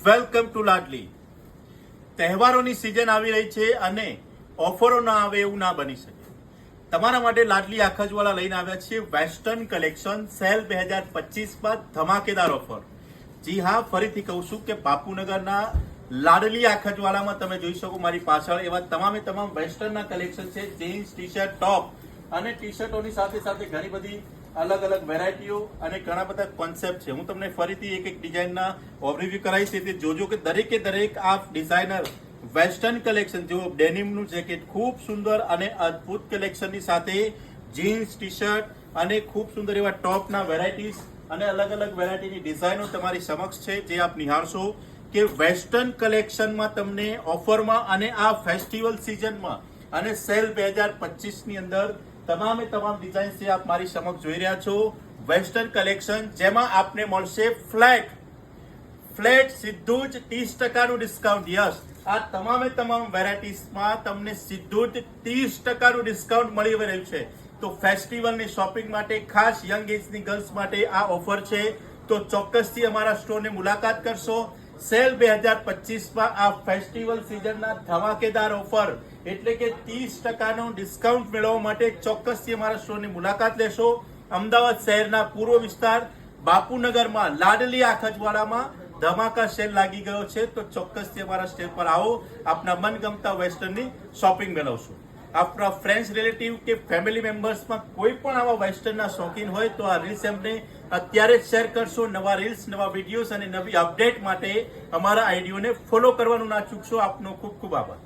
Welcome to લાડલી. તહેવારોની season આવી રહી છે અને ઓફરો ના આવે એવું ના બની શકે. તમારા માટે લાડલી આખજવાળા લઈને આવ્યા છીએ વેસ્ટર્ન કલેક્શન સેલ 2025 માં ધમાકેદાર ઓફર. જી હા, ફરીથી કહું છું કે બાપુનગરના લાડલી આખજવાળામાં તમે જોઈ શકો મારી પાછળ એવા તમામે તમામ વેસ્ટર્નના કલેક્શન છે. જીન્સ, ટી શર્ટ, ટોપ અને ટી શર્ટોની સાથે સાથે ઘણી બધી અલગ અલગ વેરાયટીઓ અને ઘણા બધા કોન્સેપ્ટ છે. હું તમને ફરીથી એક ડિઝાઇનના ઓવરવ્યુ કરાવીશ, તે જોજો કે દરેકે દરેક આ ડિઝાઇનર વેસ્ટર્ન કલેક્શન જેવો ડેનિમનું જેકેટ ખૂબ સુંદર અને અદ્ભુત કલેક્શનની સાથે જીન્સ, ટી શર્ટ અને ખૂબ સુંદર એવા ટોપના વેરાયટીઝ અને અલગ અલગ વેરાયટીની ડિઝાઇનો તમારી સમક્ષ છે, જે આપ નિહાળશો કે વેસ્ટર્ન કલેક્શનમાં તમને ઓફરમાં અને આ ફેસ્ટિવલ સિઝનમાં અને સેલ 2025 ની અંદર તમામે તમામ ડિઝાઇન છે આપ મારી સમક્ષ જોઈ રહ્યા છો. વેસ્ટર્ન કલેક્શન જેમાં આપને મળશે ફ્લેટ સીધું જ 30% ડિસ્કાઉન્ટ. યસ, આ તમામે તમામ વેરાયટીઝમાં તમને સીધું જ 30% ડિસ્કાઉન્ટ મળી રહ્યું છે. તો ફેસ્ટિવલની શોપિંગ માટે ખાસ યંગ એજની ગર્લ્સ માટે આ ઓફર છે. તો ચોક્કસથી અમારા સ્ટોરની મુલાકાત કરશો. સેલ 2025 આ ફેસ્ટિવલ સિઝનના ધમાકેદાર ઓફર એટલે કે 30% ડિસ્કાઉન્ટ મેળવવા માટે ચોક્કસથી અમારા સ્ટોરની મુલાકાત લેશો. અમદાવાદ શહેરના પૂર્વ વિસ્તાર બાપુનગરમાં લાડલી આખજવાડામાં ધમાકા સેલ લાગી ગયો છે. તો ચોક્કસથી અમારા સ્ટેજ પર આવો, આપના મનગમતા વેસ્ટર્નની શોપિંગ મેળવશો. આપણા ફ્રેન્ડ્સ, રિલેટિવ કે ફેમિલી મેમ્બર્સમાં કોઈ પણ આવા વેસ્ટર્નના શોખીન હોય તો આ રીલ્સ એમને અત્યારે જ શેર કરશો. નવા રીલ્સ, નવા વિડીયોઝ અને નવી અપડેટ માટે અમારા આઈડીઓને ફોલો કરવાનું ના ચૂકશો. આપનો ખૂબ ખૂબ આભાર.